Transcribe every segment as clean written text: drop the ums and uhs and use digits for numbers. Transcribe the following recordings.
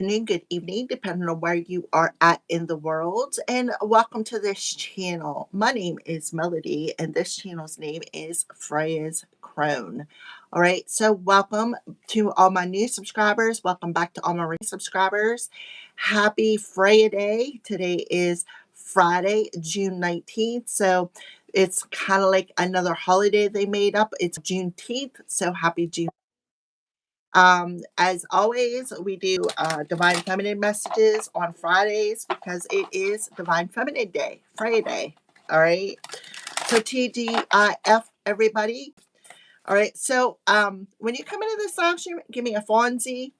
Afternoon, good evening, depending on where you are at in the world. And welcome to this channel. My name is Melody, and this channel's name is Freya's Crone. All right, so welcome to all my new subscribers. Welcome back to all my subscribers. Happy Freya Day. Today is Friday, June 19th. So it's kind of like another holiday they made up. It's Juneteenth. So happy June. As always, we do Divine Feminine messages on Fridays because it is Divine Feminine Day, Friday. All right. So TGIF, everybody. All right. So when you come into this live stream, give me a Fonzie.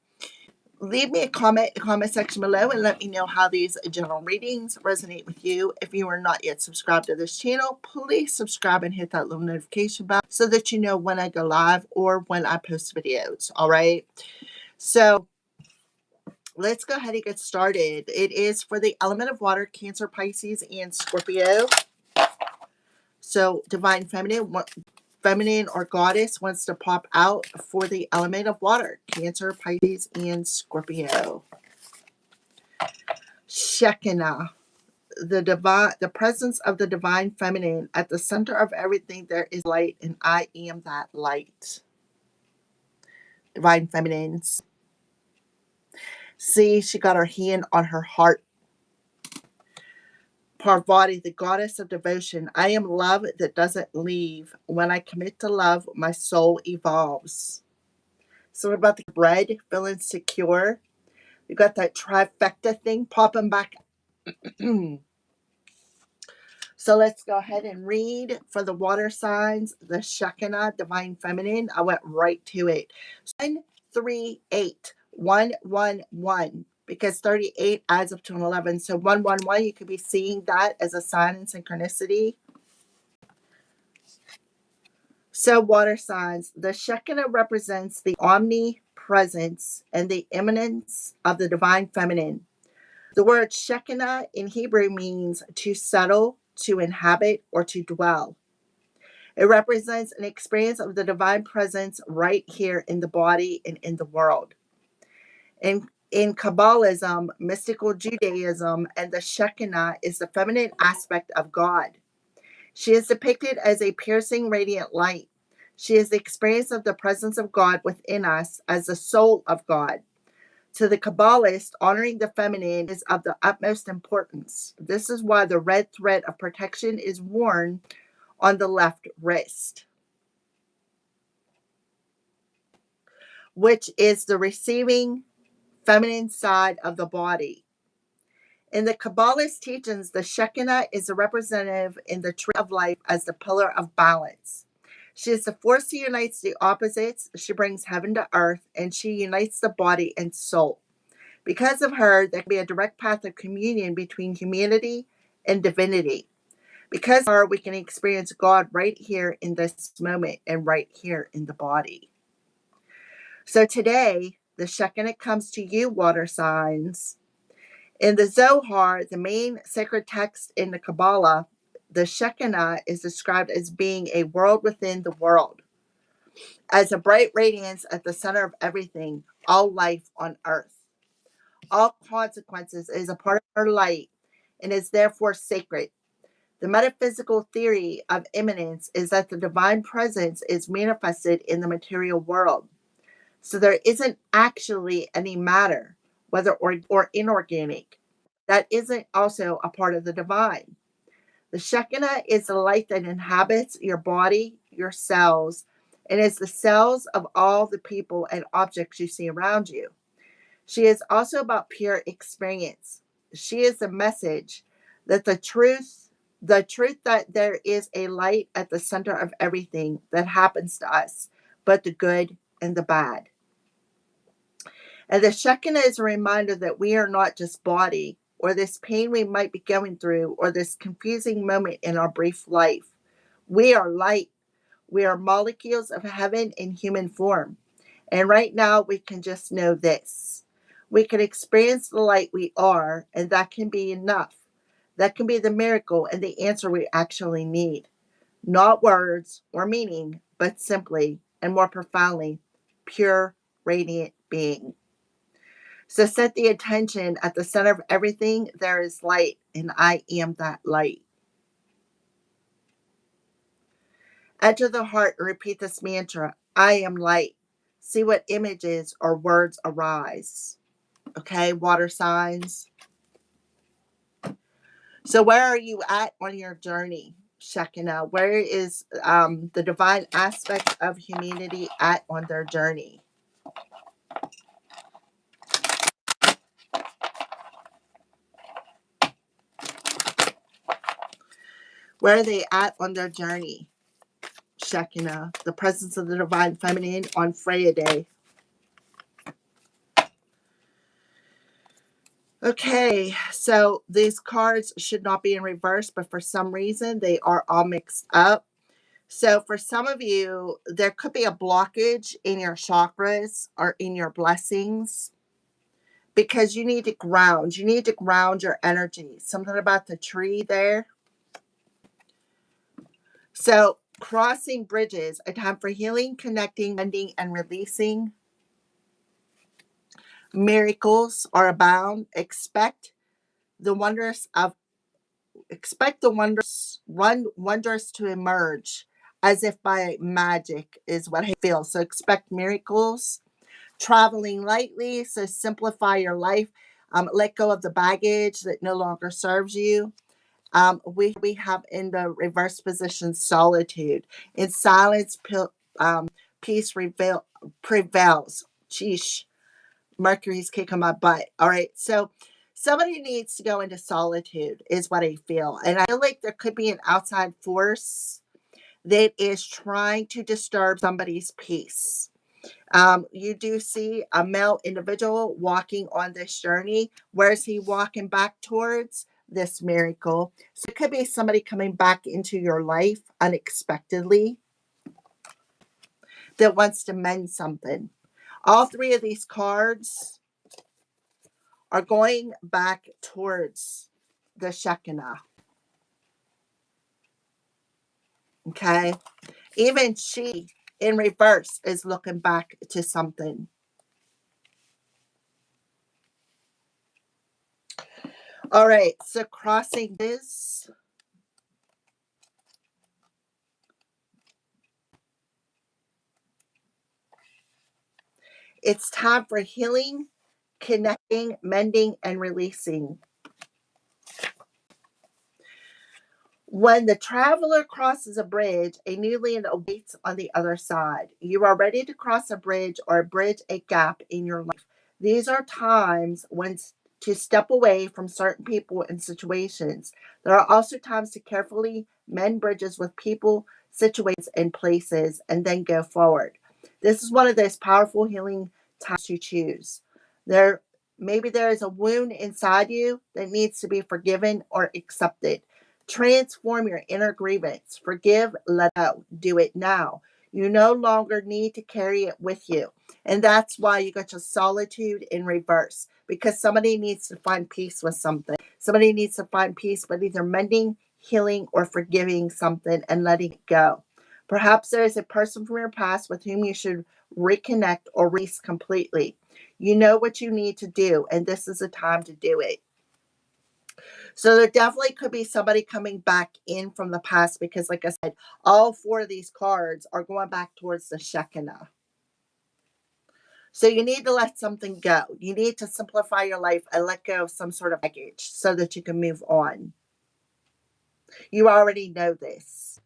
Leave me a comment in the comment section below and let me know how these general readings resonate with you. If you are not yet subscribed to this channel, please subscribe and hit that little notification bell so that you know when I go live or when I post videos. All right. So let's go ahead and get started. It is for the element of water, Cancer, Pisces, and Scorpio. So divine feminine or goddess wants to pop out for the element of water, Cancer, Pisces, and Scorpio. Shekinah, the presence of the divine feminine. At the center of everything there is light, and I am that light. Divine feminines. See, she got her hand on her heart. Parvati, the goddess of devotion. I am love that doesn't leave. When I commit to love, my soul evolves. So what about the bread, feeling secure? You got that trifecta thing popping back. So let's go ahead and read for the water signs, the Shekinah, divine feminine. I went right to it. 138, 111, because 38 adds up to an 11. So 111, you could be seeing that as a sign in synchronicity. So water signs, the Shekinah represents the omnipresence and the immanence of the divine feminine. The word Shekinah in Hebrew means to settle, to inhabit, or to dwell. It represents an experience of the divine presence right here in the body and in the world. In Kabbalism, mystical Judaism, and the Shekinah is the feminine aspect of God. She is depicted as a piercing radiant light. She is the experience of the presence of God within us as the soul of God. To the Kabbalist, honoring the feminine is of the utmost importance. This is why the red thread of protection is worn on the left wrist, which is the receiving feminine side of the body. In the Kabbalist teachings, the Shekinah is a representative in the tree of life as the pillar of balance. She is the force that unites the opposites. She brings heaven to earth, and she unites the body and soul. Because of her, there can be a direct path of communion between humanity and divinity. Because of her, we can experience God right here in this moment and right here in the body. So today, the Shekinah comes to you, water signs. In the Zohar, the main sacred text in the Kabbalah, the Shekinah is described as being a world within the world, as a bright radiance at the center of everything, all life on earth. All consequences is a part of her light and is therefore sacred. The metaphysical theory of immanence is that the divine presence is manifested in the material world. So there isn't actually any matter, whether or inorganic, that isn't also a part of the divine. The Shekinah is the light that inhabits your body, your cells, and is the cells of all the people and objects you see around you. She is also about pure experience. She is the message that the truth that there is a light at the center of everything that happens to us, but the good and the bad. And the Shekinah is a reminder that we are not just body, or this pain we might be going through, or this confusing moment in our brief life. We are light. We are molecules of heaven in human form. And right now, we can just know this. We can experience the light we are, and that can be enough. That can be the miracle and the answer we actually need. Not words or meaning, but simply and more profoundly, pure, radiant being. So set the attention at the center of everything. There is light, and I am that light. Enter the heart and repeat this mantra: I am light. See what images or words arise. Okay, water signs. So, where are you at on your journey, Shekinah? Where is the divine aspect of humanity at on their journey? Where are they at on their journey, Shekinah? The presence of the divine feminine on Freya Day. Okay, so these cards should not be in reverse, but for some reason they are all mixed up. So for some of you, there could be a blockage in your chakras or in your blessings because you need to ground. You need to ground your energy. Something about the tree there. So crossing bridges, a time for healing, connecting, mending, and releasing. Miracles are abound. Expect the wondrous to emerge as if by magic is what I feel. So expect miracles. Traveling lightly, so simplify your life. Let go of the baggage that no longer serves you. We have in the reverse position solitude. In silence, peace prevails. Sheesh. Mercury's kicking my butt. All right. So somebody needs to go into solitude, is what I feel. And I feel like there could be an outside force that is trying to disturb somebody's peace. You do see a male individual walking on this journey. Where's he walking back towards? This miracle. So it could be somebody coming back into your life unexpectedly that wants to mend something. All three of these cards are going back towards the Shekinah. Okay. Even she in reverse is looking back to something. All right. So crossing this. It's time for healing, connecting, mending, and releasing. When the traveler crosses a bridge, a new land awaits on the other side. You are ready to cross a bridge or bridge a gap in your life. These are times when to step away from certain people and situations. There are also times to carefully mend bridges with people, situations, and places, and then go forward. This is one of those powerful healing times to choose. There, maybe there is a wound inside you that needs to be forgiven or accepted. Transform your inner grievance. Forgive, let go. Do it now. You no longer need to carry it with you. And that's why you got your solitude in reverse, because somebody needs to find peace with something. Somebody needs to find peace with either mending, healing, or forgiving something and letting it go. Perhaps there is a person from your past with whom you should reconnect or release completely. You know what you need to do, and this is the time to do it. So there definitely could be somebody coming back in from the past because, like I said, all four of these cards are going back towards the Shekinah. So you need to let something go. You need to simplify your life and let go of some sort of baggage so that you can move on. You already know this.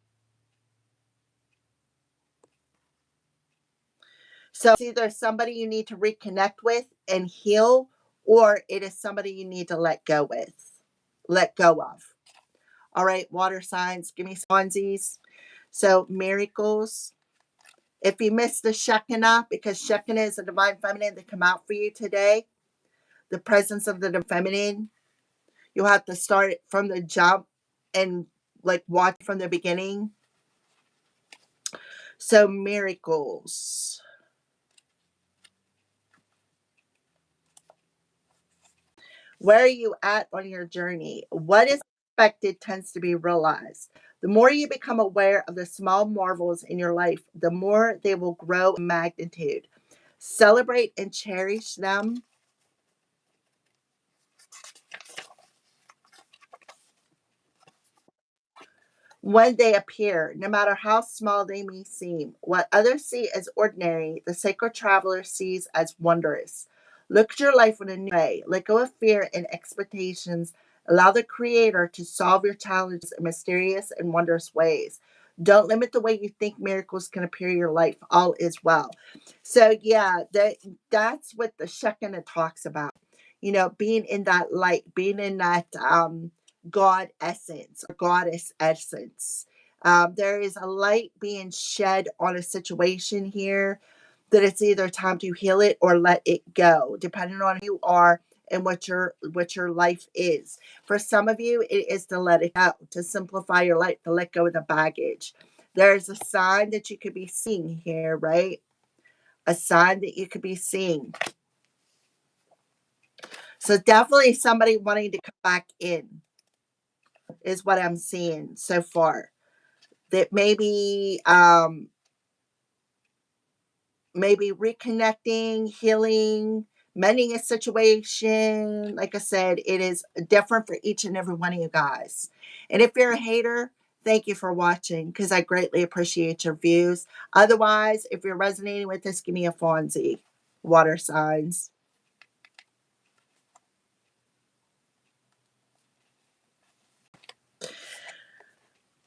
So it's either somebody you need to reconnect with and heal, or it is somebody you need to let go of. All right, water signs, give me swansies. So miracles. If you missed the Shekinah, because Shekinah is the divine feminine that come out for you today, the presence of the feminine, you'll have to start it from the jump and like watch from the beginning. So miracles. Where are you at on your journey? What is expected tends to be realized. The more you become aware of the small marvels in your life, the more they will grow in magnitude. Celebrate and cherish them. when they appear, no matter how small they may seem. What others see as ordinary, the sacred traveler sees as wondrous. Look at your life in a new way. Let go of fear and expectations. Allow the Creator to solve your challenges in mysterious and wondrous ways. Don't limit the way you think miracles can appear in your life. All is well. So yeah, that's what the Shekinah talks about. Being in that light, being in that God essence or goddess essence. There is a light being shed on a situation here that it's either time to heal it or let it go, depending on who you are and what your life is. For some of you, it is to let it go, to simplify your life, to let go of the baggage. There's a sign that you could be seeing here, right? A sign that you could be seeing. So definitely somebody wanting to come back in is what I'm seeing so far. That maybe reconnecting, healing, mending a situation. Like I said, it is different for each and every one of you guys. And if you're a hater, thank you for watching because I greatly appreciate your views. Otherwise, if you're resonating with this, give me a Fonzie. Water signs.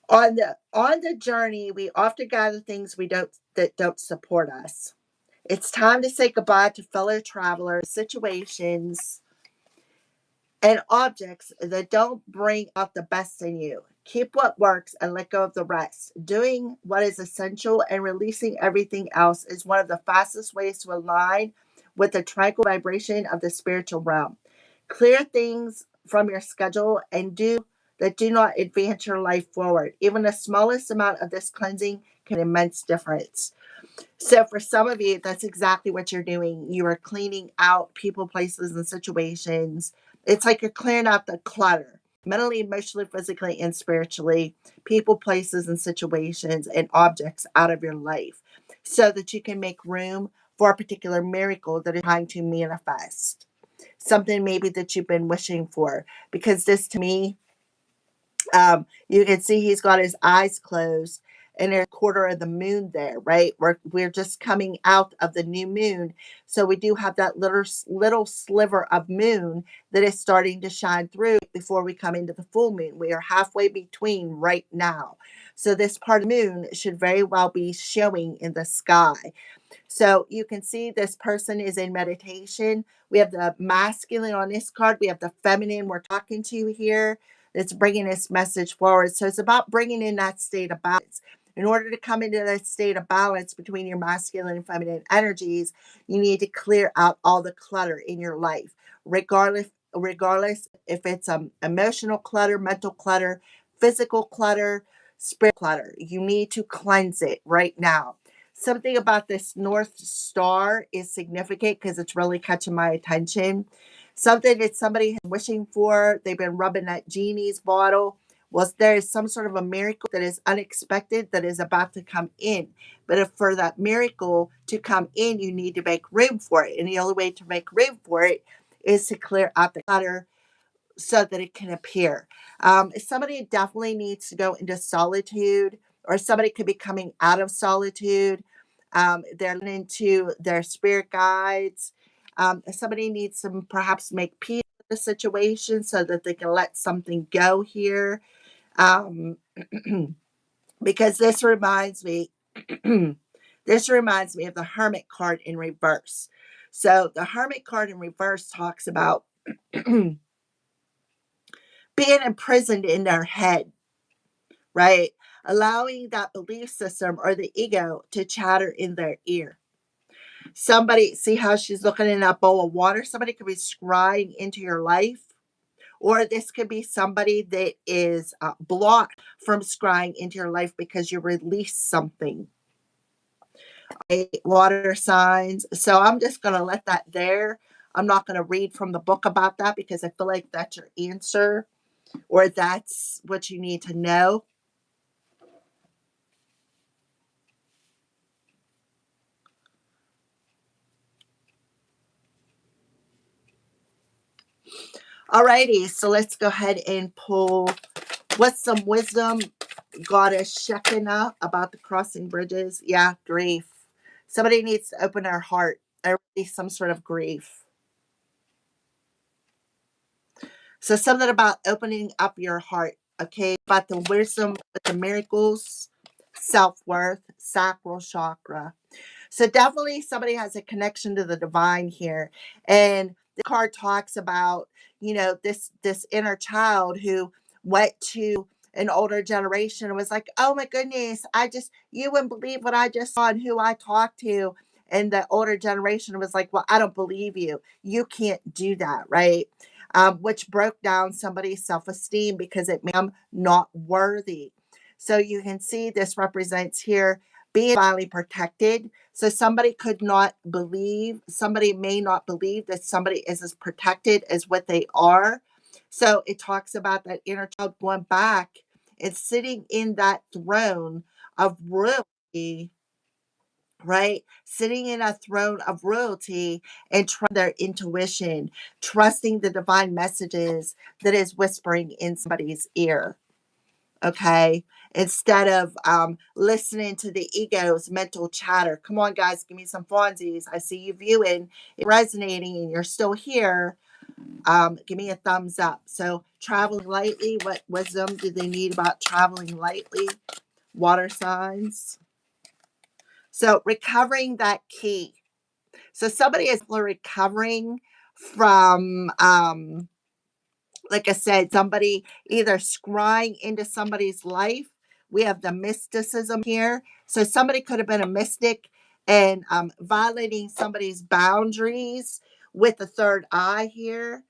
On the journey, we often gather things we don't that don't support us. It's time to say goodbye to fellow travelers, situations, and objects that don't bring out the best in you. Keep what works and let go of the rest. Doing what is essential and releasing everything else is one of the fastest ways to align with the tranquil vibration of the spiritual realm. Clear things from your schedule and do that do not advance your life forward. Even the smallest amount of this cleansing can make an immense difference. So for some of you, that's exactly what you're doing. You are cleaning out people, places, and situations. It's like you're clearing out the clutter mentally, emotionally, physically, and spiritually, people, places, and situations and objects out of your life so that you can make room for a particular miracle that is trying to manifest. Something maybe that you've been wishing for. Because this to me, you can see he's got his eyes closed and there's a quarter of the moon there, right? We're just coming out of the new moon. So we do have that little sliver of moon that is starting to shine through before we come into the full moon. We are halfway between right now. So this part of the moon should very well be showing in the sky. So you can see this person is in meditation. We have the masculine on this card. We have the feminine we're talking to here that's bringing this message forward. So it's about bringing in that state of balance. In order to come into that state of balance between your masculine and feminine energies, you need to clear out all the clutter in your life, regardless if it's emotional clutter, mental clutter, physical clutter, spirit clutter. You need to cleanse it right now. Something about this North Star is significant because it's really catching my attention. Something that somebody is wishing for, they've been rubbing that genie's bottle. Well, there is some sort of a miracle that is unexpected that is about to come in. But if for that miracle to come in, you need to make room for it. And the only way to make room for it is to clear out the clutter so that it can appear. Somebody definitely needs to go into solitude, or somebody could be coming out of solitude. They're into their spirit guides. Somebody needs to perhaps make peace with the situation so that they can let something go here. Um, because this reminds me, this reminds me of the Hermit card in reverse. So the Hermit card in reverse talks about being imprisoned in their head, right? Allowing that belief system or the ego to chatter in their ear. Somebody, see how she's looking in that bowl of water? Somebody could be scrying into your life. Or this could be somebody that is blocked from scrying into your life because you released something. Okay, water signs. So I'm just going to let that there. I'm not going to read from the book about that because I feel like that's your answer or that's what you need to know. Alrighty, so let's go ahead and pull what's some wisdom goddess Shekinah about the crossing bridges. Yeah, grief. Somebody needs to open their heart or release some sort of grief. So something about opening up your heart, okay? About the wisdom with the miracles, self-worth, sacral chakra. So definitely somebody has a connection to the divine here. And the card talks about, this inner child who went to an older generation and was like, oh my goodness, you wouldn't believe what I just saw and who I talked to. And the older generation was like, well, I don't believe you. You can't do that, right? Which broke down somebody's self-esteem because it made them not worthy. So you can see this represents here being divinely protected. So somebody may not believe that somebody is as protected as what they are. So it talks about that inner child going back and sitting in that throne of royalty, right? Sitting in a throne of royalty and trusting their intuition, trusting the divine messages that is whispering in somebody's ear. Okay. Instead of listening to the ego's mental chatter. Come on, guys, give me some Fonzies. I see you viewing, resonating, and you're still here. Give me a thumbs up. So, traveling lightly, what wisdom do they need about traveling lightly? Water signs. So, recovering that key. So, somebody is recovering from like I said, somebody either scrying into somebody's life. We have the mysticism here. So somebody could have been a mystic and violating somebody's boundaries with the third eye here.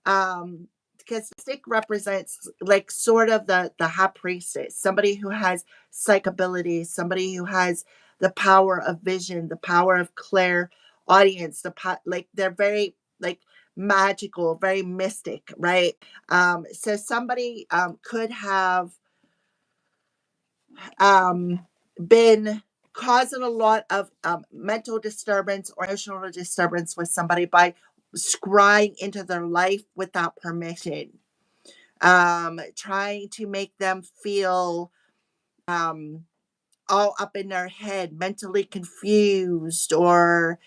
Because mystic represents like sort of the high priestess, somebody who has psych abilities, somebody who has the power of vision, the power of clairaudience, like they're very like magical, very mystic, right? So somebody could have um, been causing a lot of mental disturbance or emotional disturbance with somebody by scrying into their life without permission, trying to make them feel um, all up in their head, mentally confused or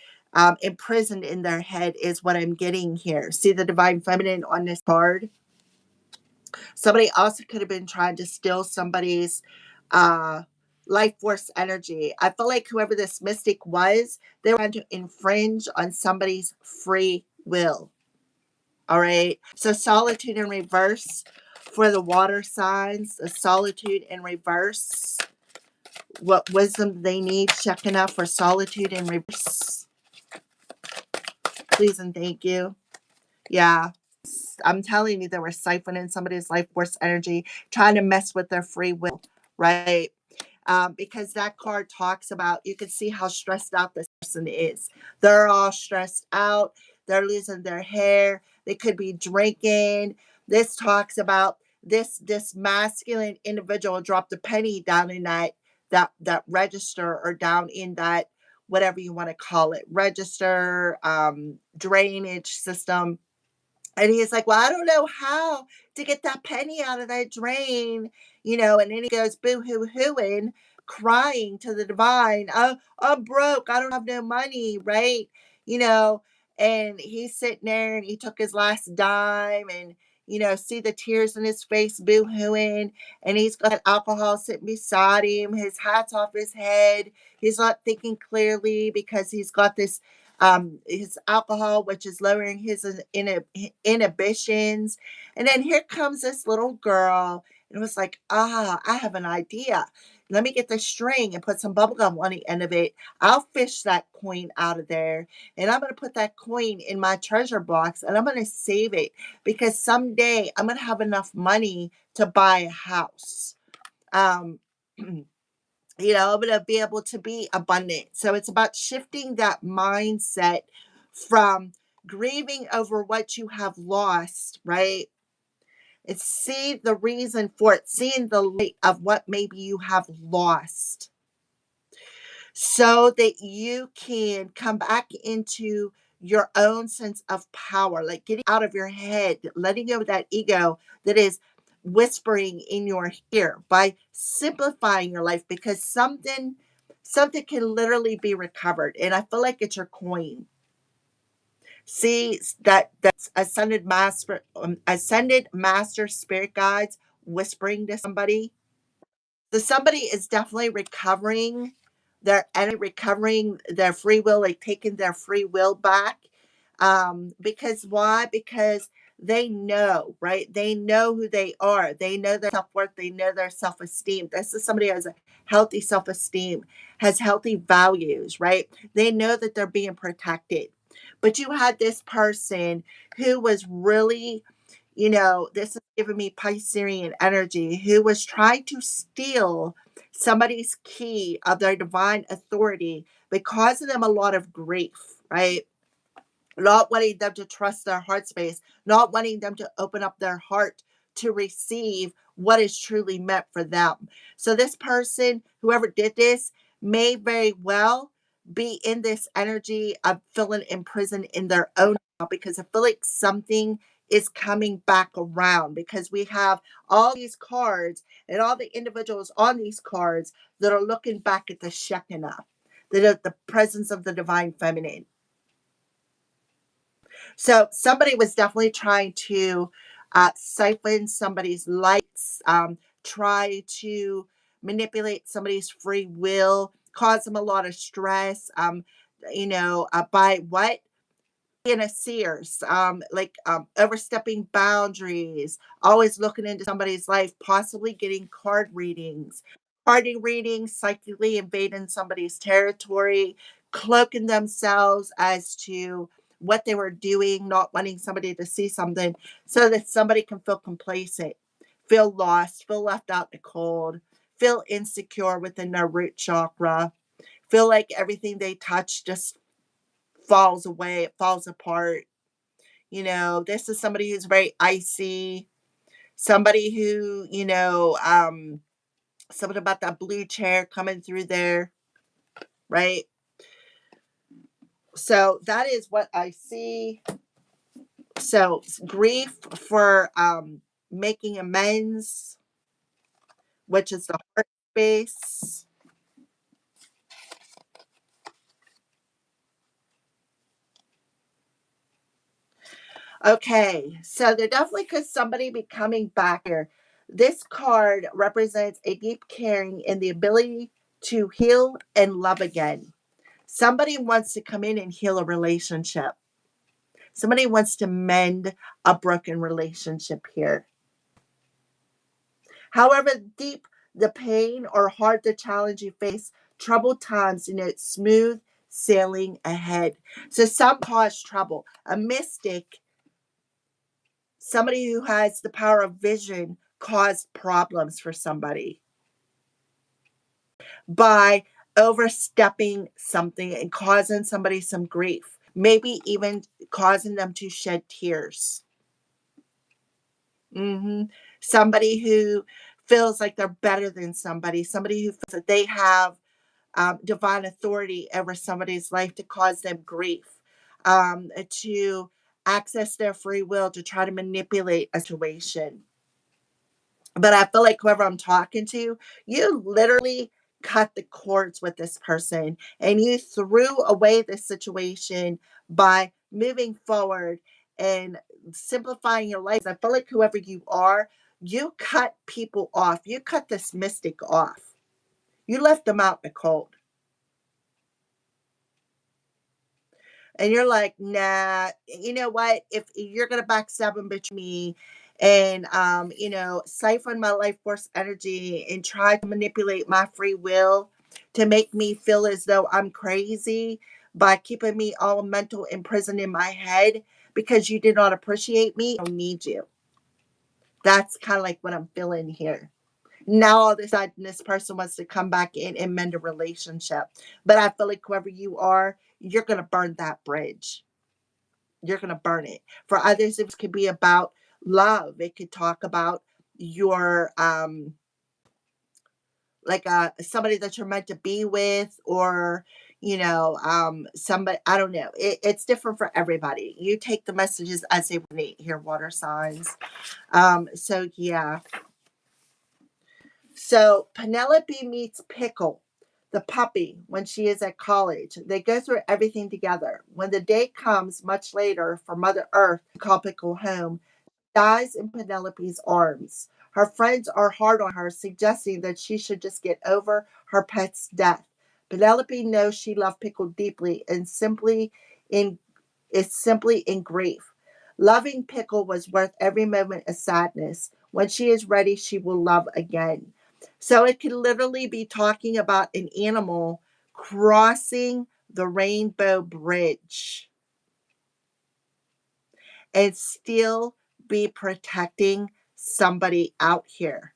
imprisoned in their head is what I'm getting here. See the divine feminine on this card? Somebody also could have been trying to steal somebody's uh, life force energy. I feel like whoever this mystic was, they were trying to infringe on somebody's free will. All right. So solitude in reverse for the water signs, the solitude in reverse. What wisdom they need, checking out for solitude in reverse. Please and thank you. Yeah. I'm telling you, they were siphoning somebody's life force energy, trying to mess with their free will, right? Because that card talks about, you can see how stressed out this person is. They're all stressed out. They're losing their hair. They could be drinking. This talks about this masculine individual dropped a penny down in that register or down in that whatever you want to call it register drainage system, and he's like, well, I don't know how to get that penny out of that drain, and then he goes boo hoo hooing, crying to the divine. Oh, I'm broke. I don't have no money, right? You know, and he's sitting there and he took his last dime and, see the tears in his face, boo hooing. And he's got alcohol sitting beside him. His hat's off his head. He's not thinking clearly because he's got this his alcohol, which is lowering his inhibitions. And then here comes this little girl, and it was like, I have an idea. Let me get the string and put some bubble gum on the end of it. I'll fish that coin out of there, and I'm going to put that coin in my treasure box, and I'm going to save it because someday I'm going to have enough money to buy a house. Um, I'm going to be able to be abundant. So it's about shifting that mindset from grieving over what you have lost, right? It's see the reason for it, seeing the light of what maybe you have lost so that you can come back into your own sense of power, like getting out of your head, letting go of that ego that is whispering in your ear, by simplifying your life, because something can literally be recovered. And I feel like it's your coin. See that's ascended master spirit guides whispering to somebody. So somebody is definitely recovering their energy, recovering their free will, like taking their free will back. Because why? Because they know, right? They know who they are. They know their self worth. They know their self esteem. This is somebody who has a healthy self esteem, has healthy values, right? They know that they're being protected. But you had this person who was really, this is giving me Piscean energy, who was trying to steal somebody's key of their divine authority, but causing them a lot of grief, right? Not wanting them to trust their heart space, not wanting them to open up their heart to receive what is truly meant for them. So, this person, whoever did this, may very well be in this energy of feeling imprisoned in their own, because I feel like something is coming back around, because we have all these cards and all the individuals on these cards that are looking back at the Shekinah, the presence of the divine feminine. So somebody was definitely trying to siphon somebody's lights, try to manipulate somebody's free will, cause them a lot of stress. By what? Being a Sears, overstepping boundaries, always looking into somebody's life, possibly getting card readings, psychically invading somebody's territory, cloaking themselves as to what they were doing, not wanting somebody to see something so that somebody can feel complacent, feel lost, feel left out in the cold, feel insecure within their root chakra, feel like everything they touch just falls away, it falls apart. This is somebody who's very icy, somebody who, something about that blue chair coming through there, right? So that is what I see. So grief for making amends, which is the heart space. Okay, so there definitely could somebody be coming back here. This card represents a deep caring and the ability to heal and love again. Somebody wants to come in and heal a relationship. Somebody wants to mend a broken relationship here. However deep the pain or hard the challenge you face, troubled times denote smooth sailing ahead. So some cause trouble. A mystic, somebody who has the power of vision, caused problems for somebody by overstepping something and causing somebody some grief, maybe even causing them to shed tears. Somebody who feels like they're better than somebody who feels that they have divine authority over somebody's life to cause them grief, to access their free will to try to manipulate a situation. But I feel like whoever I'm talking to, you literally cut the cords with this person and you threw away this situation by moving forward and simplifying your life. I feel like whoever you are, you cut people off. You cut this mystic off. You left them out in the cold. And you're like, nah, you know what? If you're gonna backstab and bitch me and siphon my life force energy and try to manipulate my free will to make me feel as though I'm crazy by keeping me all mental imprisoned in my head because you did not appreciate me, I don't need you. That's kind of like what I'm feeling here. Now all of a sudden this person wants to come back in and mend a relationship. But I feel like whoever you are, you're gonna burn that bridge. You're going to burn it. For others, it could be about love. It could talk about your somebody that you're meant to be with, or Somebody, I don't know. It's different for everybody. You take the messages as they resonate here, water signs. So yeah. So Penelope meets Pickle, the puppy, when she is at college. They go through everything together. When the day comes much later for Mother Earth to call Pickle home, dies in Penelope's arms. Her friends are hard on her, suggesting that she should just get over her pet's death. Penelope knows she loved Pickle deeply and in is simply in grief. Loving Pickle was worth every moment of sadness. When she is ready, she will love again. So it could literally be talking about an animal crossing the rainbow bridge and still be protecting somebody out here.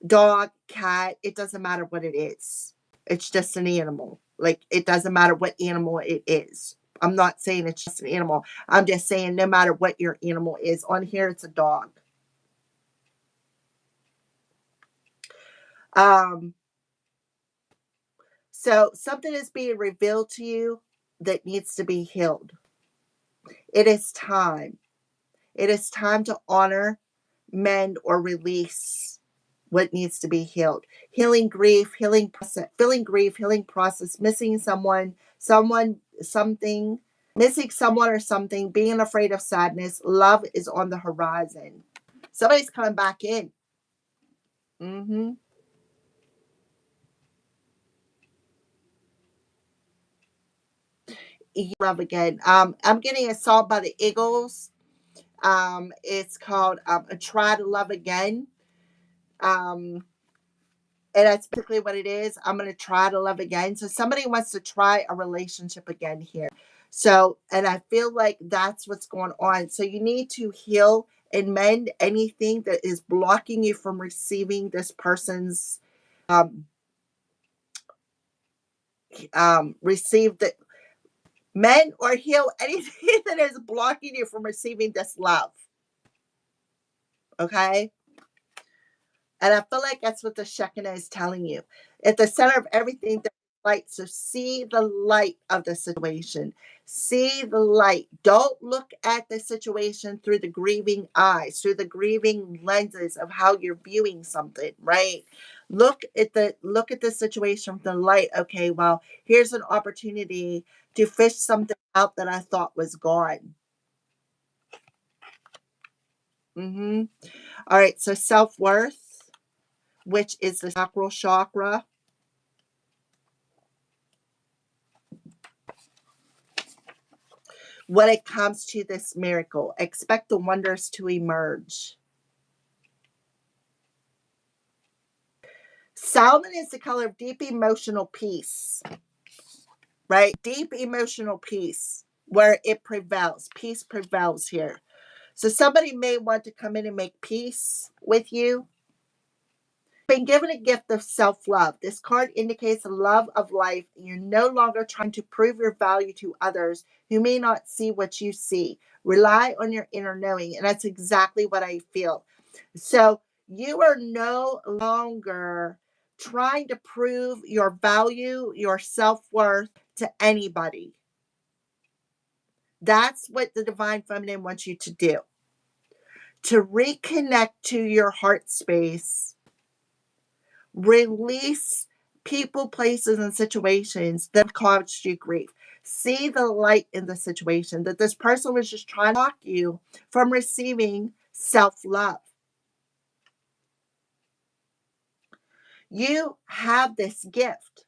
Dog, cat, it doesn't matter what it is. It's just an animal. Like, it doesn't matter what animal it is. I'm not saying it's just an animal. I'm just saying no matter what your animal is. On here, it's a dog. Um, so something is being revealed to you that needs to be healed. It is time. It is time to honor, mend, or release what needs to be healed. Healing grief, healing process, feeling grief, healing process, missing someone, something, missing someone or something, being afraid of sadness. Love is on the horizon. Somebody's coming back in. Mm-hmm. Love again. I'm getting a song by the Eagles. It's called Try to Love Again. Um, and that's typically what it is. I'm going to try to love again. So somebody wants to try a relationship again here. So, and I feel like that's what's going on. So you need to heal and mend anything that is blocking you from receiving this person's um receive the mend or heal anything that is blocking you from receiving this love. Okay. And I feel like that's what the Shekinah is telling you. At the center of everything, there's light. So see the light of the situation. See the light. Don't look at the situation through the grieving eyes, through the grieving lenses of how you're viewing something, right? Look at the situation from the light. Okay, well, here's an opportunity to fish something out that I thought was gone. Mm-hmm. All right, so self-worth, which is the sacral chakra. When it comes to this miracle, expect the wonders to emerge. Salmon is the color of deep emotional peace, right? Deep emotional peace where it prevails. Peace prevails here. So somebody may want to come in and make peace with you. Been given a gift of self-love. This card indicates the love of life. You're no longer trying to prove your value to others who may not see what you see. Rely on your inner knowing. And that's exactly what I feel. So you are no longer trying to prove your value, your self-worth to anybody. That's what the Divine Feminine wants you to do. To reconnect to your heart space, release people, places, and situations that have caused you grief. See the light in the situation that this person was just trying to block you from receiving self love. You have this gift.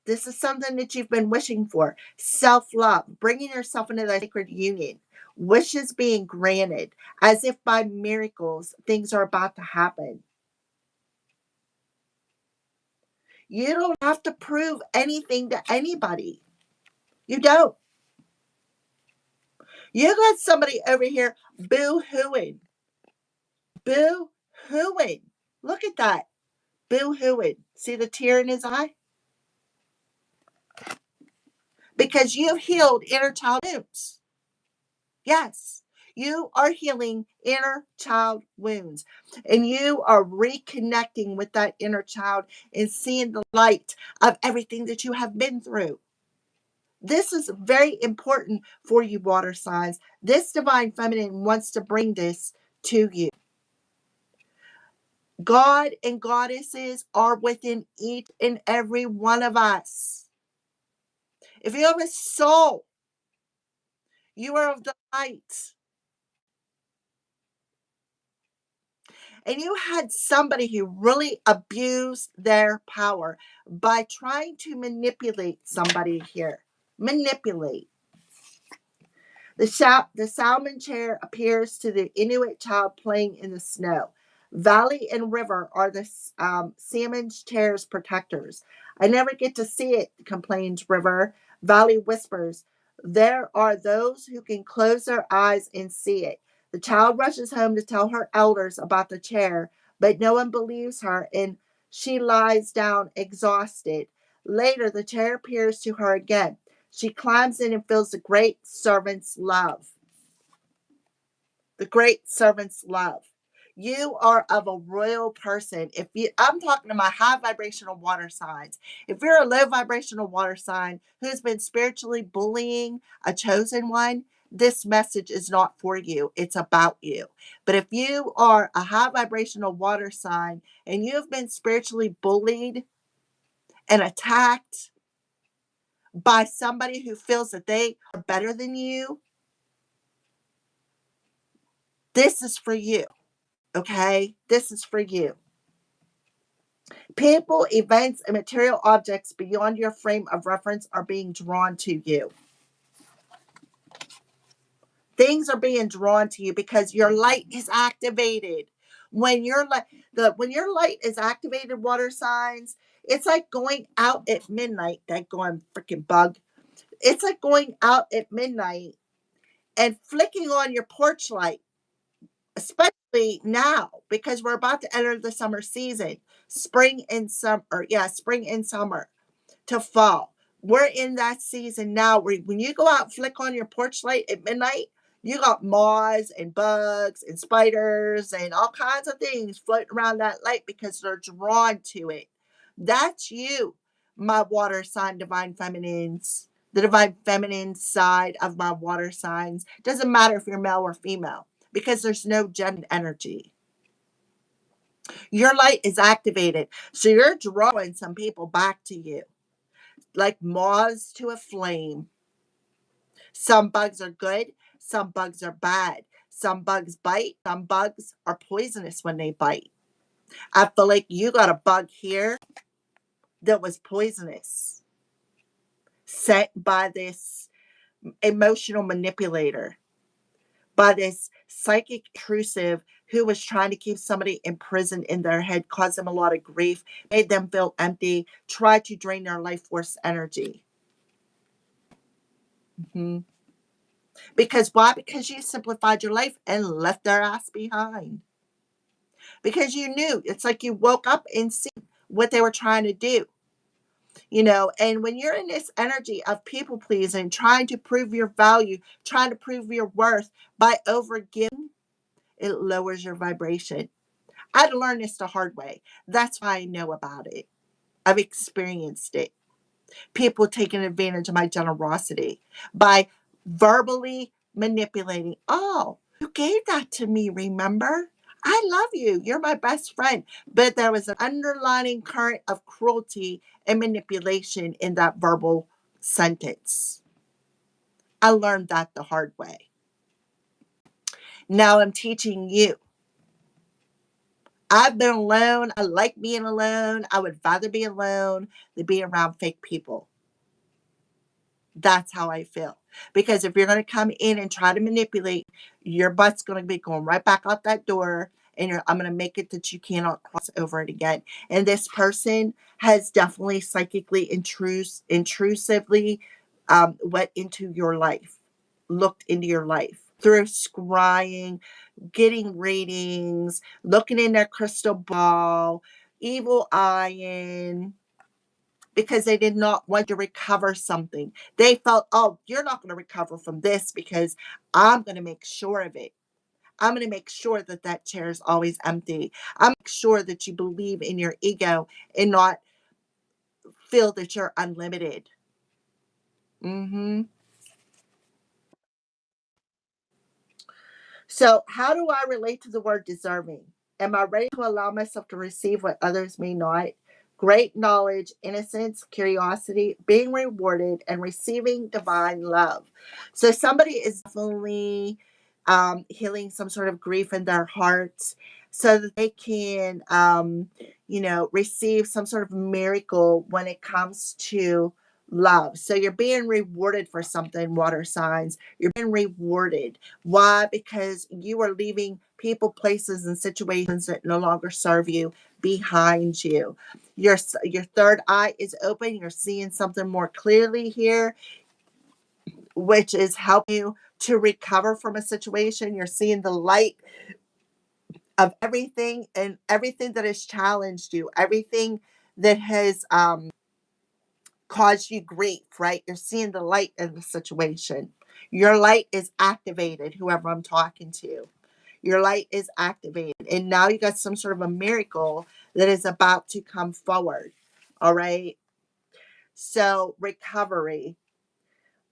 This is something that you've been wishing for. Self love, bringing yourself into that sacred union, wishes being granted, as if by miracles things are about to happen. You don't have to prove anything to anybody. You don't. You got somebody over here boo hooing. Boo hooing. Look at that. Boo hooing. See the tear in his eye? Because you've healed inner child wounds. Yes. You are healing inner child wounds, and you are reconnecting with that inner child and seeing the light of everything that you have been through. This is very important for you, water signs. This divine feminine wants to bring this to you. God and goddesses are within each and every one of us. If you have a soul, you are of the light. And you had somebody who really abused their power by trying to manipulate somebody here. Manipulate. The salmon chair appears to the Inuit child playing in the snow. Valley and river are the salmon chair's protectors. I never get to see it, complains River. Valley whispers, there are those who can close their eyes and see it. The child rushes home to tell her elders about the chair, but no one believes her and she lies down exhausted. Later, the chair appears to her again. She climbs in and feels the great servant's love. The great servant's love. You are of a royal person. I'm talking to my high vibrational water signs. If you're a low vibrational water sign who's been spiritually bullying a chosen one, this message is not for you. It's about you. But if you are a high vibrational water sign and you have been spiritually bullied and attacked by somebody who feels that they are better than you, this is for you. Okay? This is for you. People, events, and material objects beyond your frame of reference are being drawn to you. Things are being drawn to you because your light is activated. When your light is activated, water signs, it's like going out at midnight. That going freaking bug. It's like going out at midnight and flicking on your porch light, especially now because we're about to enter the summer season, spring and summer to fall. We're in that season now where when you go out and flick on your porch light at midnight, you got moths and bugs and spiders and all kinds of things floating around that light because they're drawn to it. That's you, my water sign divine feminines. The divine feminine side of my water signs. Doesn't matter if you're male or female because there's no gender energy. Your light is activated. So you're drawing some people back to you like moths to a flame. Some bugs are good, some bugs are bad. Some bugs bite, some bugs are poisonous when they bite. I feel like you got a bug here that was poisonous, sent by this emotional manipulator, by this psychic intrusive who was trying to keep somebody imprisoned in their head, cause them a lot of grief, made them feel empty, tried to drain their life force energy. Mm-hmm. Because why? Because you simplified your life and left their ass behind. Because you knew, it's like you woke up and see what they were trying to do. And when you're in this energy of people pleasing, trying to prove your value, trying to prove your worth by overgiving, it lowers your vibration. I had to learn this the hard way. That's why I know about it. I've experienced it. People taking advantage of my generosity by verbally manipulating. Oh, you gave that to me, remember? I love you. You're my best friend. But there was an underlying current of cruelty and manipulation in that verbal sentence. I learned that the hard way. Now I'm teaching you. I've been alone. I like being alone. I would rather be alone than be around fake people. That's how I feel. Because if you're going to come in and try to manipulate, your butt's going to be going right back out that door. And I'm going to make it that you cannot cross over it again. And this person has definitely psychically intrusively went into your life, looked into your life through scrying, getting readings, looking in their crystal ball, evil eyeing, because they did not want to recover something. They felt, oh, you're not going to recover from this because I'm going to make sure of it. I'm going to make sure that that chair is always empty. I'm make sure that you believe in your ego and not feel that you're unlimited. hmm So, how do I relate to the word deserving? Am I ready to allow myself to receive what others may not? Great knowledge, innocence, curiosity, being rewarded, and receiving divine love. So, somebody is definitely healing some sort of grief in their hearts so that they can, receive some sort of miracle when it comes to love. So, you're being rewarded for something, water signs. You're being rewarded. Why? Because you are leaving people, places, and situations that no longer serve you behind you. Your third eye is open. You're seeing something more clearly here, which is helping you to recover from a situation. You're seeing the light of everything and everything that has challenged you, everything that has caused you grief, right? You're seeing the light in the situation. Your light is activated, whoever I'm talking to. Your light is activated. And now you got some sort of a miracle that is about to come forward. All right. So, recovery.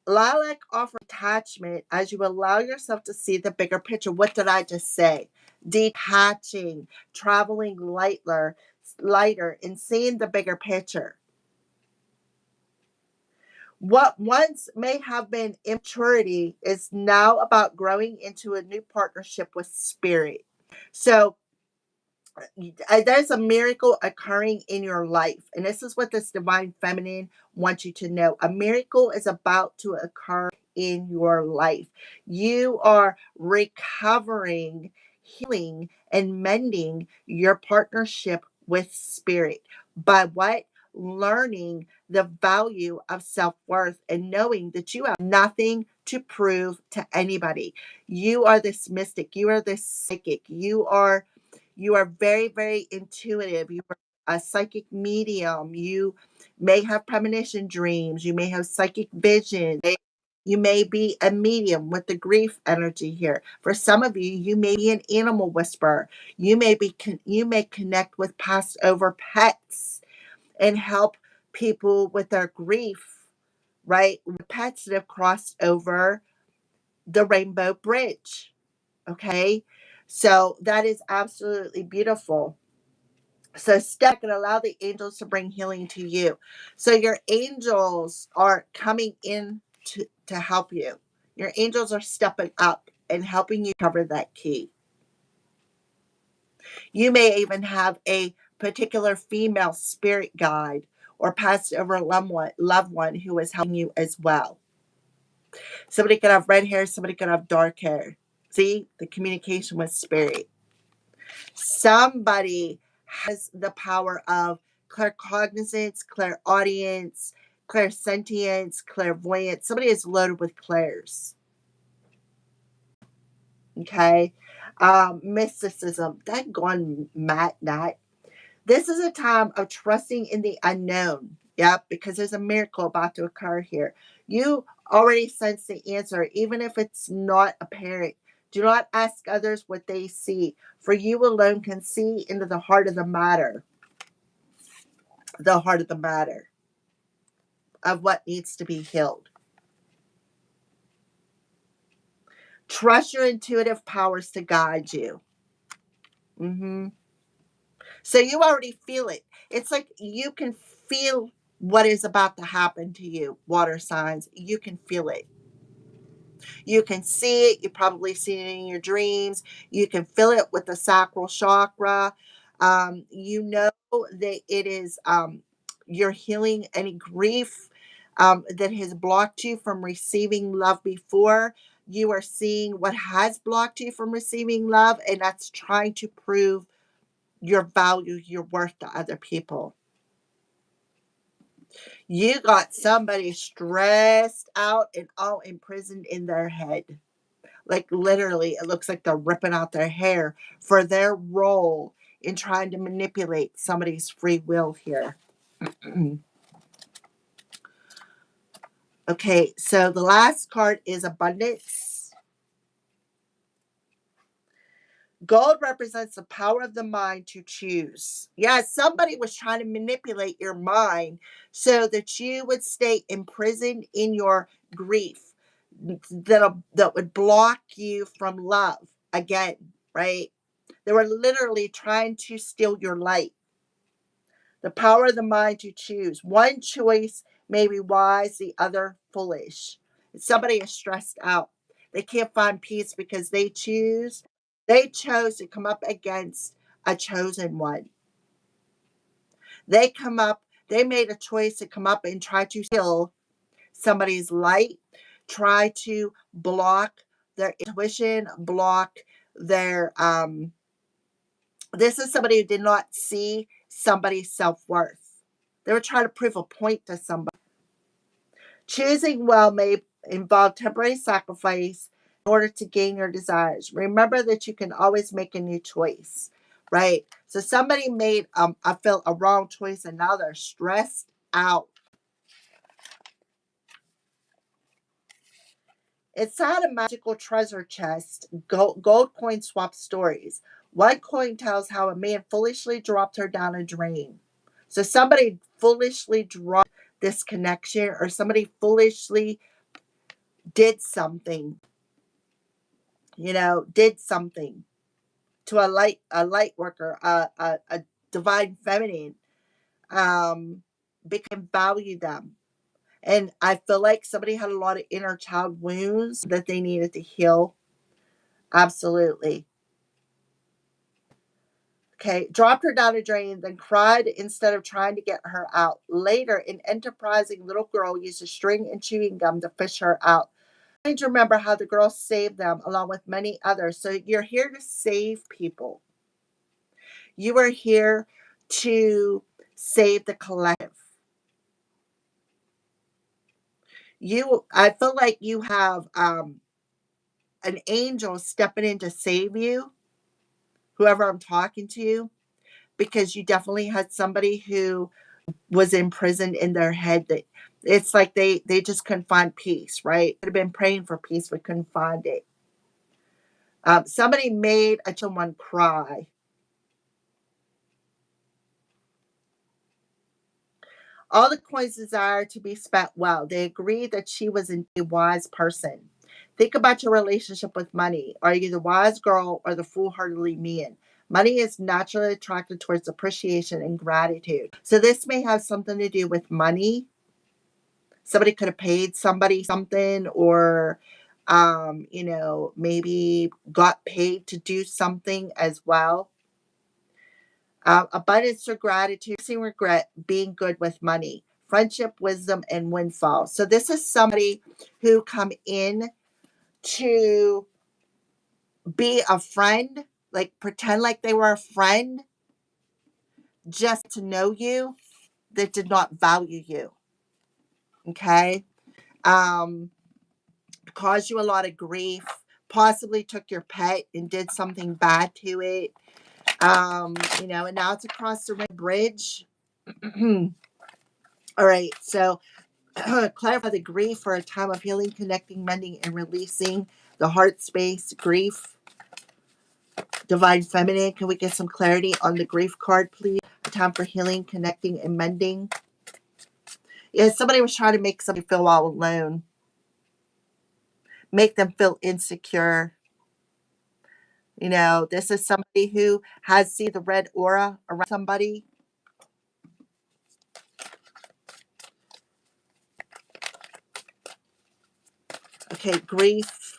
Lilac offers attachment as you allow yourself to see the bigger picture. What did I just say? Detaching, traveling lighter, and seeing the bigger picture. What once may have been immaturity is now about growing into a new partnership with spirit. So, there's a miracle occurring in your life. And this is what this divine feminine wants you to know. A miracle is about to occur in your life. You are recovering, healing, and mending your partnership with spirit. By what? Learning the value of self worth and knowing that you have nothing to prove to anybody. You are this mystic, you are this psychic, you are very, very intuitive. You are a psychic medium. You may have premonition dreams. You may have psychic vision. You may be a medium with the grief energy here. For some of you, you may be an animal whisperer. You may connect with past over pets and help people with their grief, right? With pets that have crossed over the rainbow bridge. Okay. So that is absolutely beautiful. So step back and allow the angels to bring healing to you. So your angels are coming in to help you. Your angels are stepping up and helping you cover that key. You may even have a particular female spirit guide or passed over loved one who is helping you as well. Somebody could have red hair, somebody could have dark hair. See the communication with spirit. Somebody has the power of claircognizance, clairaudience, clairsentience, clairvoyance. Somebody is loaded with clairs. Okay. Mysticism. That gone Matt Nat. This is a time of trusting in the unknown. Yep, because there's a miracle about to occur here. You already sense the answer, even if it's not apparent. Do not ask others what they see, for you alone can see into the heart of the matter, the heart of the matter of what needs to be healed. Trust your intuitive powers to guide you. hmm So you already feel it. It's like you can feel what is about to happen to you, water signs. You can feel it. You can see it. You probably see it in your dreams. You can feel it with the sacral chakra. You know that it is you're healing any grief that has blocked you from receiving love before. You are seeing what has blocked you from receiving love, and that's trying to prove your value, your worth to other people. You got somebody stressed out and all imprisoned in their head. Like literally, it looks like they're ripping out their hair for their role in trying to manipulate somebody's free will here. Okay, so the last card is abundance. Gold represents the power of the mind to choose. Yeah, somebody was trying to manipulate your mind so that you would stay imprisoned in your grief that would block you from love again, right? They were literally trying to steal your light. The power of the mind to choose. One choice may be wise, the other foolish. Somebody is stressed out. They can't find peace because they chose to come up against a chosen one. They made a choice to come up and try to steal somebody's light, try to block their intuition, block their this is somebody who did not see somebody's self-worth. They were trying to prove a point to somebody. Choosing well may involve temporary sacrifice in order to gain your desires. Remember that you can always make a new choice, right? So somebody made, I felt a wrong choice and now they're stressed out. Inside a magical treasure chest, gold coin swap stories. One coin tells how a man foolishly dropped her down a drain. So somebody foolishly dropped this connection, or somebody foolishly did something, did something to a light worker, a divine feminine, became value them. And I feel like somebody had a lot of inner child wounds that they needed to heal. Absolutely. Okay, dropped her down a drain, then cried instead of trying to get her out. Later, an enterprising little girl used a string and chewing gum to fish her out. I need to remember how the girl saved them along with many others. So you're here to save people. You are here to save the collective. I feel like you have an angel stepping in to save you, whoever I'm talking to, because you definitely had somebody who was imprisoned in their head, that it's like they just couldn't find peace, right? Could have been praying for peace but couldn't find it. Somebody made a someone cry. All the coins desire to be spent well. They agreed that she was a wise person. Think about your relationship with money. Are you the wise girl or the foolhardy man? Money is naturally attracted towards appreciation and gratitude. So this may have something to do with money. Somebody could have paid somebody something, or maybe got paid to do something as well. Abundance or gratitude, seeing regret, being good with money, friendship, wisdom, and windfall. So this is somebody who come in to be a friend, like pretend like they were a friend, just to know you, that did not value you. Okay. Um, caused you a lot of grief, possibly took your pet and did something bad to it. And now it's across the bridge. All right. So clarify the grief for a time of healing, connecting, mending, and releasing the heart space, grief, divine feminine. Can we get some clarity on the grief card, please? A time for healing, connecting, and mending. Yeah, somebody was trying to make somebody feel all alone, make them feel insecure. This is somebody who has see the red aura around somebody. Okay, grief.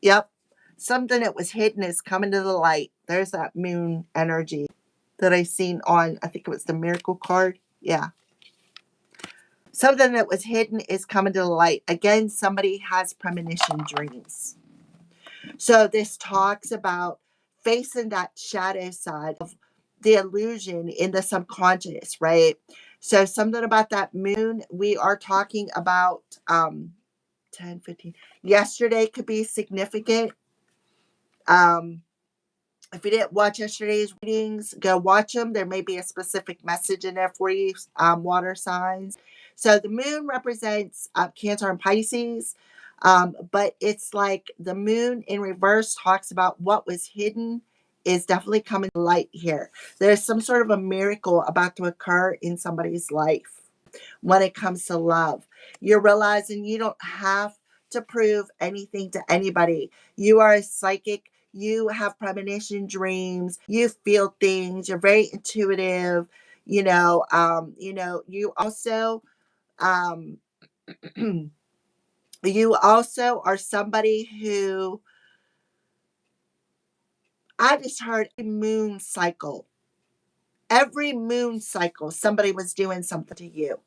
Yep. Something that was hidden is coming to the light. There's that moon energy that I seen on, I think it was the miracle card. Yeah. Something that was hidden is coming to the light. Again, somebody has premonition dreams. So this talks about facing that shadow side of the illusion in the subconscious, right? So something about that moon, we are talking about 10, 15. Yesterday could be significant. Um, if you didn't watch yesterday's readings, go watch them. There may be a specific message in there for you, water signs. So the moon represents Cancer and Pisces, but it's like the moon in reverse talks about what was hidden is definitely coming to light here. There's some sort of a miracle about to occur in somebody's life when it comes to love. You're realizing you don't have to prove anything to anybody. You are a psychic. You have premonition dreams. You feel things. You're very intuitive. You also um, you also are somebody who I just heard a moon cycle. Every moon cycle, somebody was doing something to you.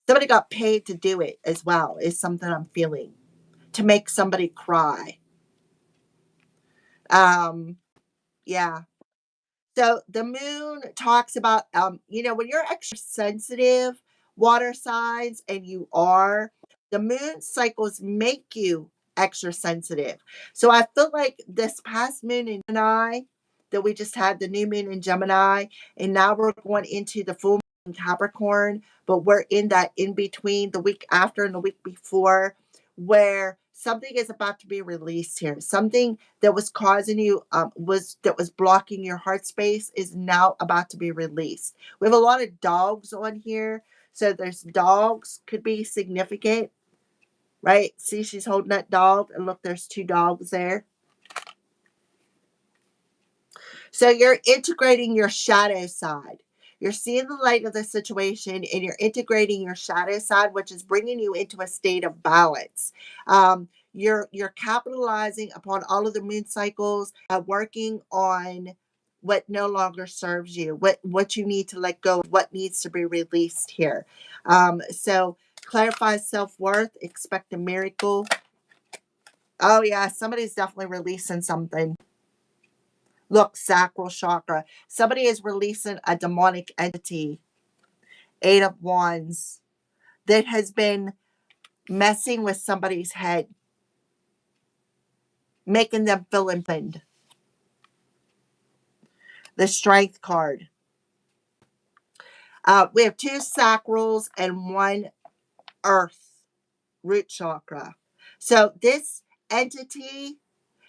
Somebody got paid to do it as well, is something I'm feeling. To make somebody cry. Um, yeah. So the moon talks about, when you're extra sensitive water signs, and you are, the moon cycles make you extra sensitive. So I feel like this past moon in Gemini, that we just had the new moon in Gemini, and now we're going into the full moon in Capricorn, but we're in that in between the week after and the week before, where something is about to be released here. Something that was causing you was blocking your heart space is now about to be released. We have a lot of dogs on here, so there's dogs could be significant, right? See, she's holding that dog, and look, there's two dogs there. So you're integrating your shadow side. You're seeing the light of the situation, and you're integrating your shadow side, which is bringing you into a state of balance. You're capitalizing upon all of the moon cycles, working on what no longer serves you, what you need to let go, what needs to be released here. So clarify self-worth, expect a miracle. Oh yeah, somebody's definitely releasing something. Look, sacral chakra. Somebody is releasing a demonic entity, Eight of Wands, that has been messing with somebody's head, making them feel imprisoned. The Strength card. We have two sacrals and one earth, root chakra. So this entity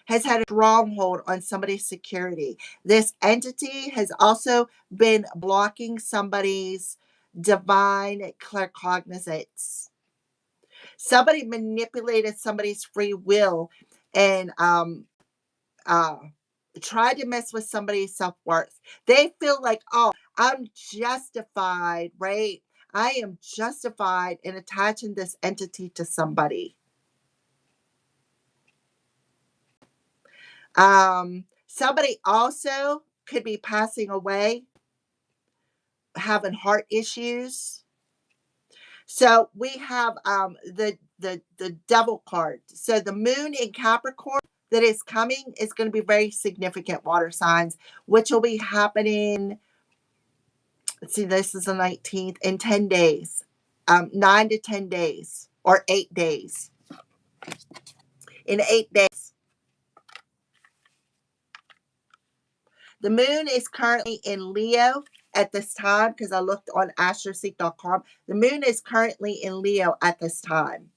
has had a stronghold on somebody's security. This entity has also been blocking somebody's divine claircognizance. Somebody manipulated somebody's free will, and uh, tried to mess with somebody's self-worth. They feel like, oh, I'm justified, right? I am justified in attaching this entity to somebody. Somebody also could be passing away, having heart issues. So we have the devil card. So the moon in Capricorn that is coming is going to be very significant water signs, which will be happening. Let's see, this is the 19th, in 10 days, 9 to 10 days, or 8 days. In 8 days. The moon is currently in Leo at this time, because I looked on astroseek.com. The moon is currently in Leo at this time.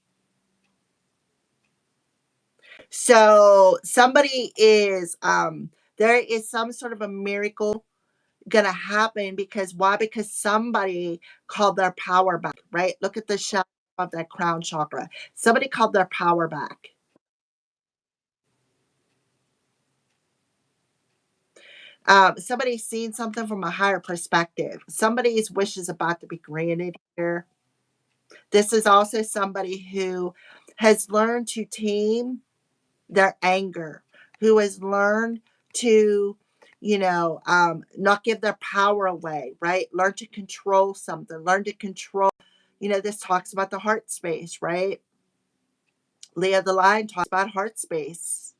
So somebody is there is some sort of a miracle gonna happen, because why? Because somebody called their power back, right? Look at the shadow of that crown chakra. Somebody called their power back. Somebody's seen something from a higher perspective. Somebody's wish is about to be granted here. This is also somebody who has learned to tame their anger, who has learned to, not give their power away, right? Learn to control something, learn to control, this talks about the heart space, right? Leo the Lion talks about heart space.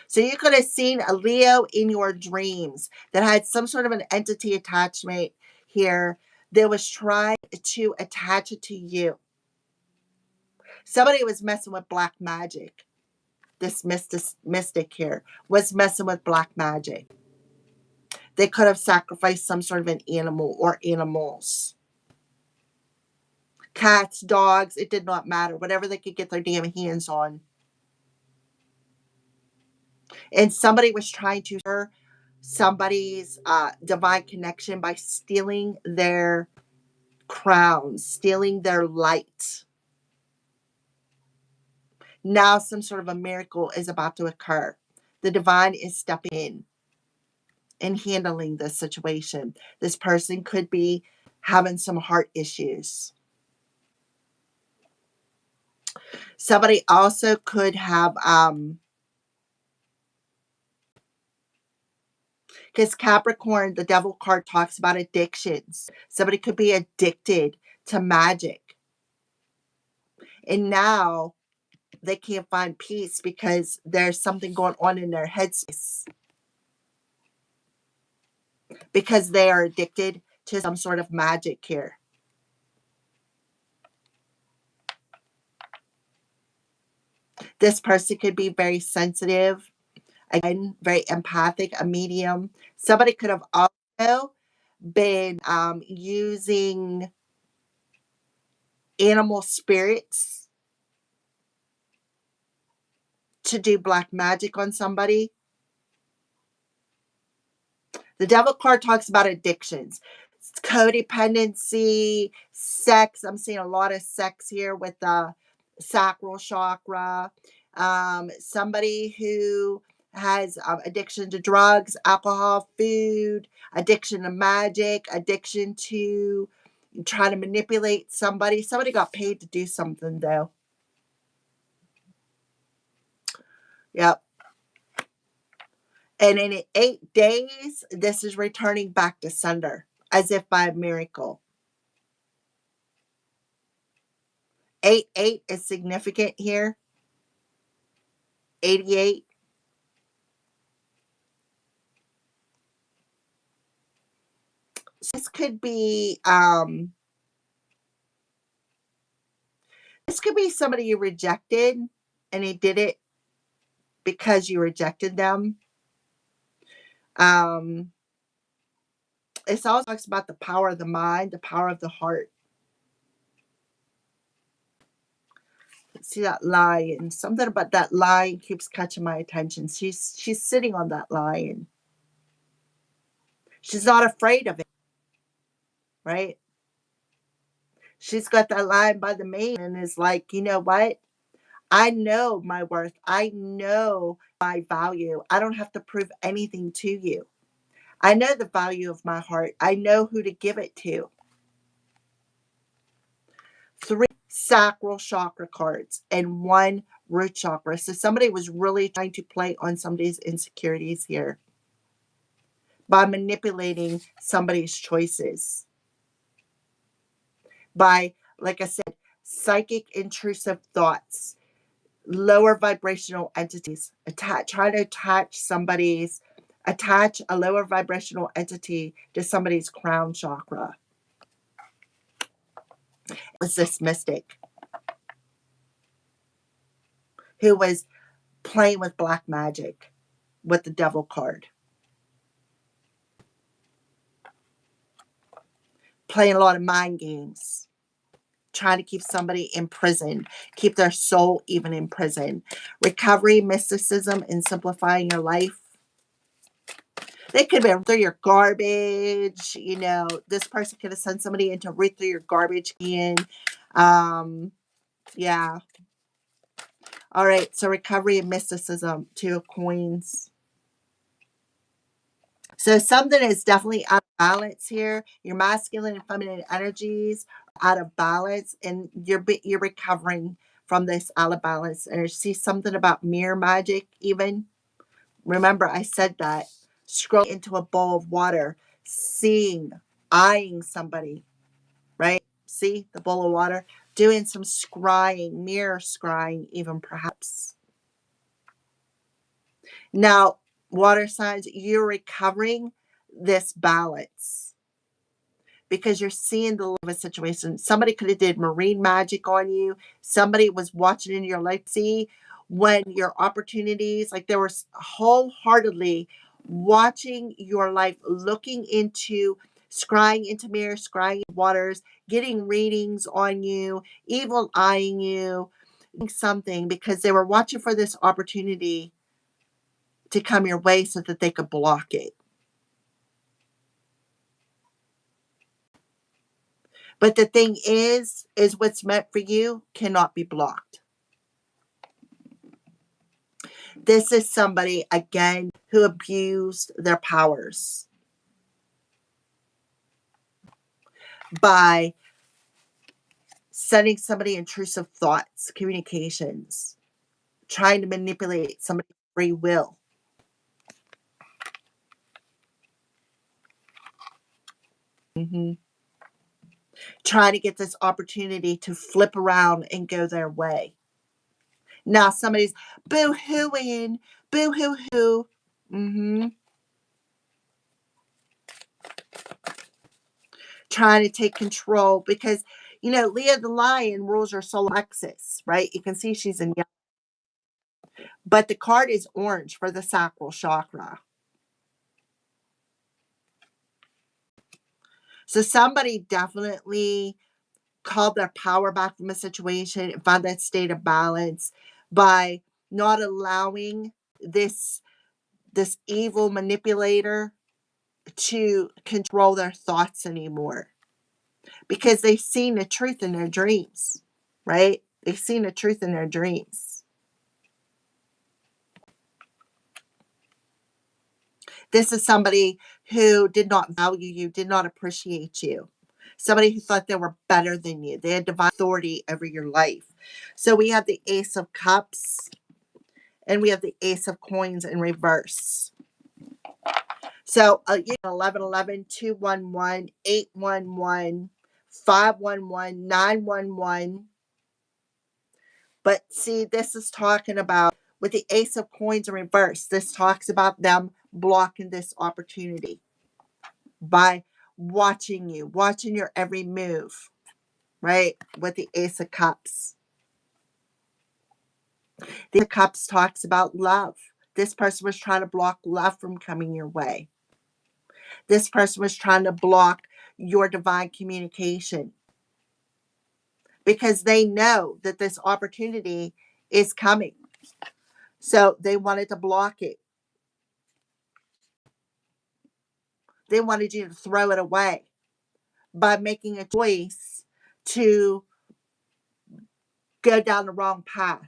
So you could have seen a Leo in your dreams that had some sort of an entity attachment here that was trying to attach it to you. Somebody was messing with black magic. This mystic here was messing with black magic. They could have sacrificed some sort of an animal or animals. cats, dogs, it did not matter. Whatever they could get their damn hands on. And somebody was trying to share somebody's divine connection by stealing their crown, stealing their light. Now some sort of a miracle is about to occur. The divine is stepping in and handling this situation. This person could be having some heart issues. Somebody also could have because Capricorn, the devil card talks about addictions. Somebody could be addicted to magic. And now they can't find peace because there's something going on in their headspace. Because they are addicted to some sort of magic here. This person could be very sensitive, again, very empathic, a medium. Somebody could have also been using animal spirits to do black magic on somebody. The devil card talks about addictions, codependency, sex. I'm seeing a lot of sex here with the sacral chakra. Somebody who has addiction to drugs, alcohol, food, addiction to magic, addiction to try to manipulate somebody. Somebody got paid to do something, though. Yep. And in 8 days, this is returning back to sender, as if by a miracle. 8 is significant here. 88. So this could be somebody you rejected, and they did it because you rejected them. It also talks about the power of the mind, the power of the heart. See that lion? Something about that lion keeps catching my attention. She's sitting on that lion. She's not afraid of it, right? She's got that lion by the mane and is like, you know what? I know my worth. I know my value. I don't have to prove anything to you. I know the value of my heart. I know who to give it to. 3 sacral chakra cards and 1 root chakra. So somebody was really trying to play on somebody's insecurities here by manipulating somebody's choices. By, like I said, psychic intrusive thoughts, lower vibrational entities, try to attach a lower vibrational entity to somebody's crown chakra. It was this mystic who was playing with black magic with the devil card. Playing a lot of mind games. Trying to keep somebody in prison, keep their soul even in prison. Recovery, mysticism, and simplifying your life. They could have been through your garbage. You know, this person could have sent somebody in to read through your garbage can. Yeah. All right. So recovery and mysticism, 2 of coins. So something is definitely out of balance here. Your masculine and feminine energies are out of balance, and you're recovering from this out of balance. And I see something about mirror magic even. Remember, I said that. Scroll into a bowl of water, seeing, eyeing somebody, right? See the bowl of water? Doing some scrying, mirror scrying, even perhaps. Now, water signs, you're recovering this balance because you're seeing the love of a situation. Somebody could have did marine magic on you. Somebody was watching in your life. See when your opportunities, like they were wholeheartedly watching your life, looking into scrying into mirrors, scrying into waters, getting readings on you, evil eyeing you, something because they were watching for this opportunity to come your way so that they could block it. But the thing is what's meant for you cannot be blocked. This is somebody, again, who abused their powers by sending somebody intrusive thoughts, communications, trying to manipulate somebody's free will. Mm-hmm. Trying to get this opportunity to flip around and go their way. Now somebody's boo-hooing, boo-hoo-hoo. Mm-hmm. Trying to take control because, Leah the lion rules your solar plexus, right? You can see she's in yellow. But the card is orange for the sacral chakra. So somebody definitely called their power back from a situation and found that state of balance by not allowing this evil manipulator to control their thoughts anymore because they've seen the truth in their dreams, right? They've seen the truth in their dreams. This is somebody who did not value you, did not appreciate you. Somebody who thought they were better than you. They had divine authority over your life. So we have the Ace of Cups and we have the Ace of Coins in reverse. So 1111, 211, 811, 511, 911. But see, this is talking about with the Ace of Coins in reverse. This talks about them blocking this opportunity by watching you, watching your every move, right? With the Ace of Cups. The Ace of Cups talks about love. This person was trying to block love from coming your way. This person was trying to block your divine communication because they know that this opportunity is coming. So they wanted to block it. They wanted you to throw it away by making a choice to go down the wrong path.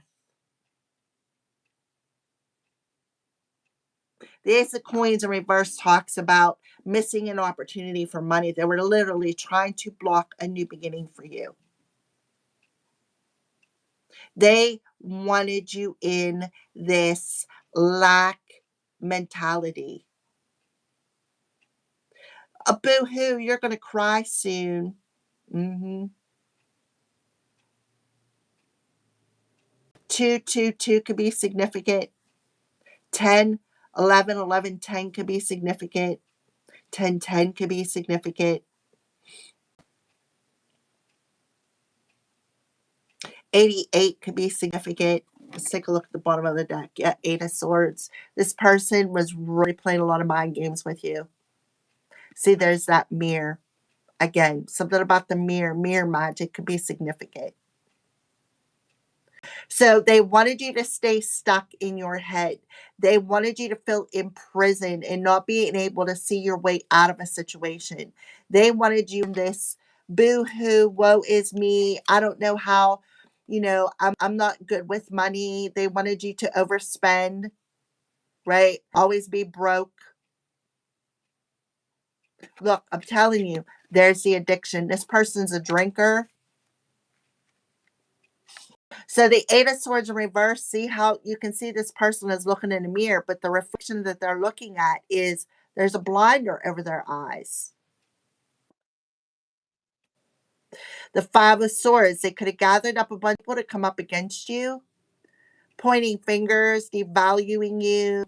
The Ace of Coins in reverse talks about missing an opportunity for money. They were literally trying to block a new beginning for you. They wanted you in this lack mentality. A boo-hoo, you're going to cry soon. Mm-hmm. 222 could be significant. 10, 11, 11, 10 could be significant. 10, 10 could be significant. 88 could be significant. Let's take a look at the bottom of the deck. Yeah, 8 of Swords. This person was really playing a lot of mind games with you. See, there's that mirror. Again, something about the mirror magic could be significant. So they wanted you to stay stuck in your head. They wanted you to feel imprisoned and not being able to see your way out of a situation. They wanted you in this boo-hoo, woe is me. I don't know how, I'm not good with money. They wanted you to overspend, right? Always be broke. Look, I'm telling you, there's the addiction. This person's a drinker. So the Eight of Swords in reverse, see how you can see this person is looking in a mirror, but the reflection that they're looking at is there's a blinder over their eyes. The Five of Swords, they could have gathered up a bunch of people to come up against you, pointing fingers, devaluing you,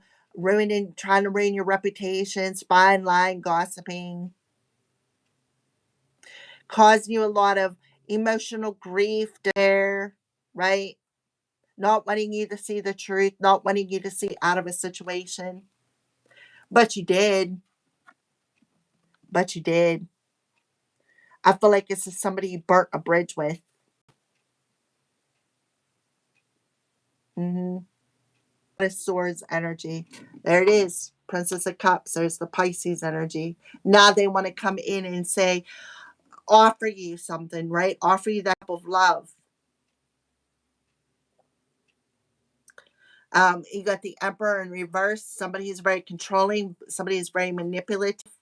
trying to ruin your reputation, spying, lying, gossiping, causing you a lot of emotional grief there, right? Not wanting you to see the truth, not wanting you to see out of a situation. But you did. but you did. I feel like this is somebody you burnt a bridge with. Mm-hmm. Swords energy. There it is. Princess of Cups. There's the Pisces energy. Now they want to come in and say, offer you something, right? Offer you that type of love. You got the Emperor in reverse. Somebody who's very controlling. Somebody who's very manipulative.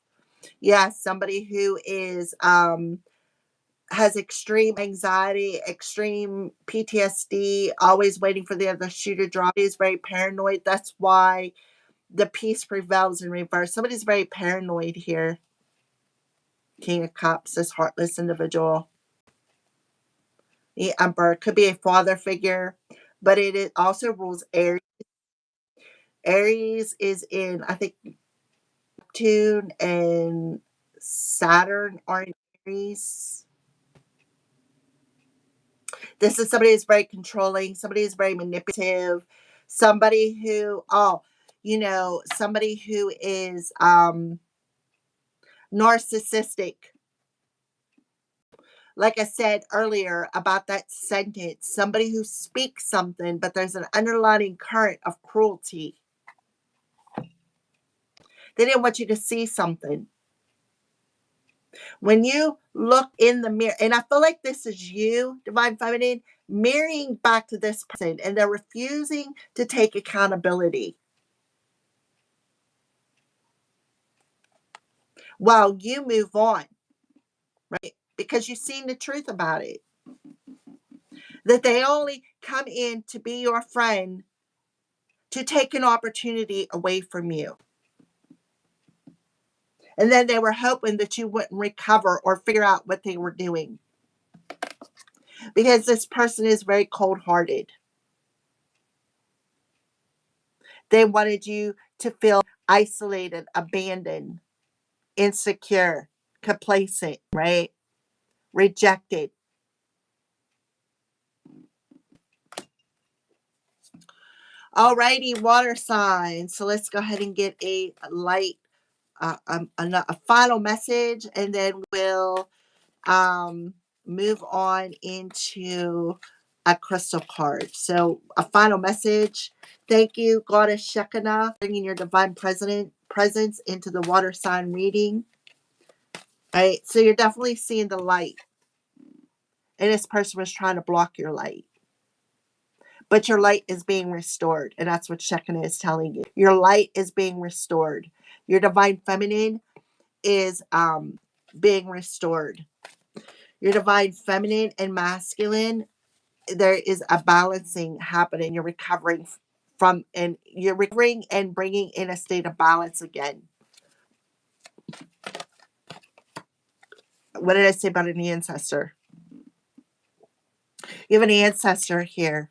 Yeah, somebody who is has extreme anxiety, extreme PTSD, always waiting for the other shoe to drop. Is very paranoid. That's why the peace prevails in reverse. Somebody's very paranoid here. King of Cups, this heartless individual. The Emperor could be a father figure, but it also rules Aries. Aries is in, I think, Neptune and Saturn are in Aries. This is somebody who's very controlling, somebody who's very manipulative, somebody who, somebody who is narcissistic. Like I said earlier about that sentence, somebody who speaks something, but there's an underlying current of cruelty. They didn't want you to see something. When you look in the mirror, and I feel like this is you, Divine Feminine, mirroring back to this person, and they're refusing to take accountability. While you move on, right? Because you've seen the truth about it. That they only come in to be your friend to take an opportunity away from you. And then they were hoping that you wouldn't recover or figure out what they were doing. Because this person is very cold hearted. They wanted you to feel isolated, abandoned, insecure, complacent, right? Rejected. Alrighty, water signs. So let's go ahead and get a light, a final message, and then we'll move on into a crystal card. So a final message. Thank you, Goddess Shekinah, bringing your divine presence into the water sign reading. All right, so you're definitely seeing the light. And this person was trying to block your light. But your light is being restored. And that's what Shekinah is telling you. Your light is being restored. Your divine feminine is being restored. Your divine feminine and masculine, there is a balancing happening. You're recovering from, and you're recovering and bringing in a state of balance again. What did I say about an ancestor? You have an ancestor here.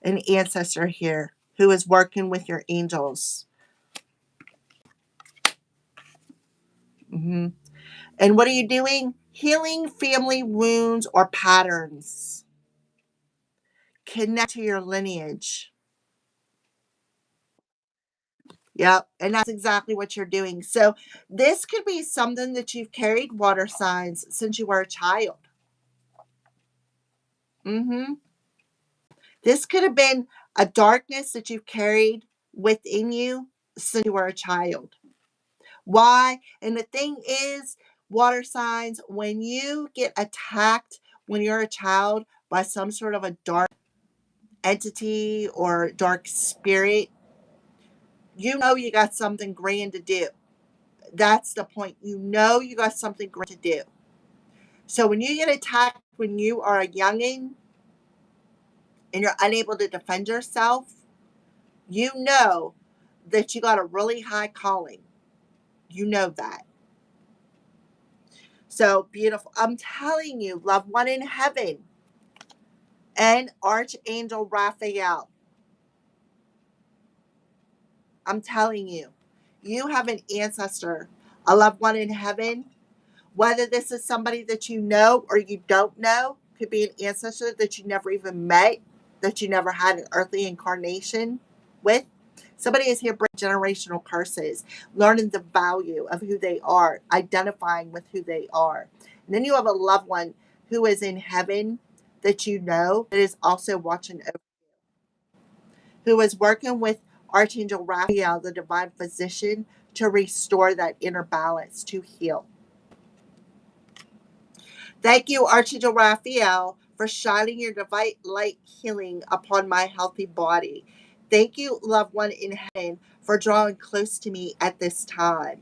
An ancestor here who is working with your angels. Mm-hmm. And what are you doing? Healing family wounds or patterns. Connect to your lineage. Yep. And that's exactly what you're doing. So this could be something that you've carried, water signs, since you were a child. Mm-hmm. This could have been a darkness that you've carried within you since you were a child. Why? And the thing is, water signs, when you get attacked when you're a child by some sort of a dark entity or dark spirit, you know you got something grand to do. That's the point. You know you got something grand to do. So when you get attacked when you are a youngin' and you're unable to defend yourself, you know that you got a really high calling. You know that. So beautiful. I'm telling you, loved one in heaven and Archangel Raphael. I'm telling you, you have an ancestor, a loved one in heaven. Whether this is somebody that you know or you don't know, could be an ancestor that you never even met, that you never had an earthly incarnation with. Somebody is here breaking generational curses, learning the value of who they are, identifying with who they are. And then you have a loved one who is in heaven that you know that is also watching over, who is working with Archangel Raphael, the divine physician, to restore that inner balance, to heal. Thank you, Archangel Raphael, for shining your divine light healing upon my healthy body. Thank you, loved one in heaven, for drawing close to me at this time.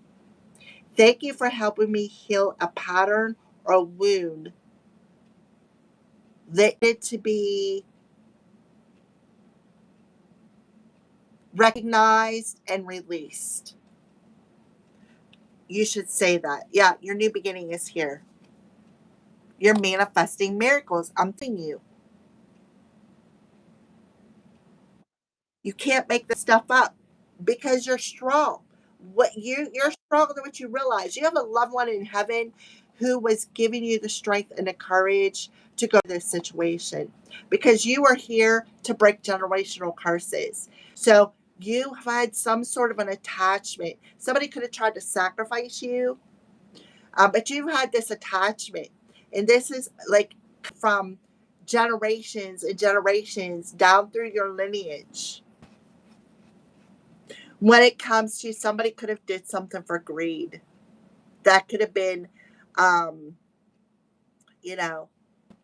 Thank you for helping me heal a pattern or a wound that needed to be recognized and released. You should say that. Yeah, your new beginning is here. You're manifesting miracles. I'm telling you. You can't make this stuff up because you're strong. You're stronger than what you realize. You have a loved one in heaven who was giving you the strength and the courage to go through this situation because you are here to break generational curses. So you had some sort of an attachment. Somebody could have tried to sacrifice you, but you had this attachment, and this is like from generations and generations down through your lineage. When it comes to somebody could have did something for greed, that could have been, um, you know,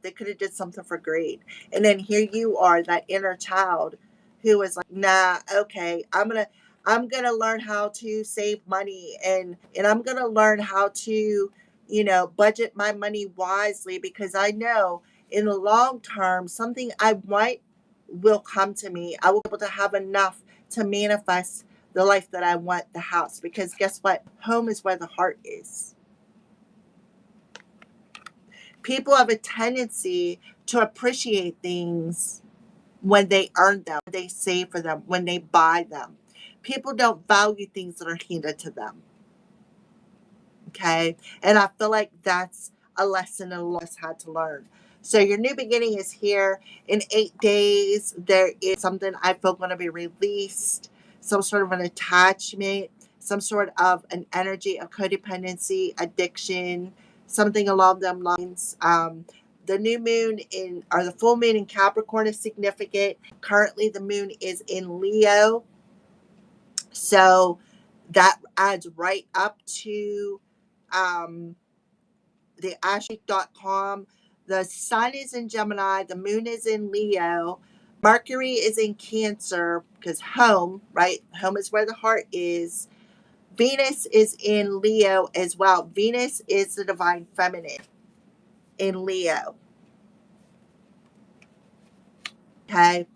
they could have did something for greed, and then here you are, that inner child who is like, nah, okay, I'm gonna learn how to save money, and I'm gonna learn how to, budget my money wisely because I know in the long term something I want will come to me. I will be able to have enough to manifest the life that I want, the house, because guess what? Home is where the heart is. People have a tendency to appreciate things when they earn them, when they save for them, when they buy them. People don't value things that are handed to them. Okay. And I feel like that's a lesson a lot of us had to learn. So your new beginning is here in 8 days. There is something I feel going to be released, some sort of an attachment, some sort of an energy of codependency, addiction, something along them lines. The new moon or the full moon in Capricorn is significant. Currently, the moon is in Leo. So that adds right up to um, the ashik.com. The sun is in Gemini, the moon is in Leo, Mercury is in Cancer because home, right? Home is where the heart is. Venus is in Leo as well. Venus is the divine feminine in Leo. Okay.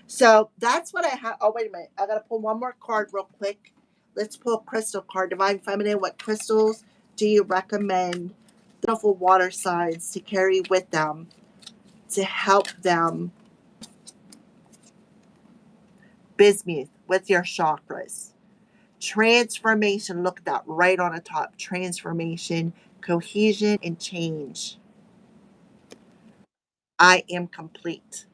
So that's what I have. Oh, wait a minute. I got to pull one more card real quick. Let's pull a crystal card. Divine Feminine, what crystals do you recommend beautiful water signs to carry with them to help them? Bismuth with your chakras. Transformation. Look at that right on the top. Transformation, cohesion, and change. I am complete.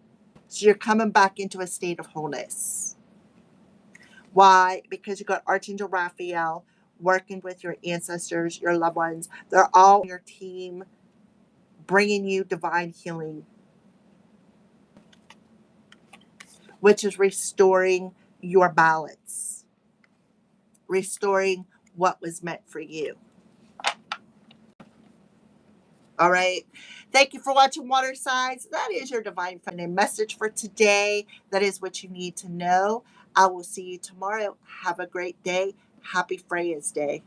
So you're coming back into a state of wholeness. Why? Because you got Archangel Raphael working with your ancestors, your loved ones. They're all on your team, bringing you divine healing, which is restoring your balance, restoring what was meant for you. All right. Thank you for watching Water Signs. That is your divine feminine message for today. That is what you need to know. I will see you tomorrow. Have a great day. Happy Freya's Day.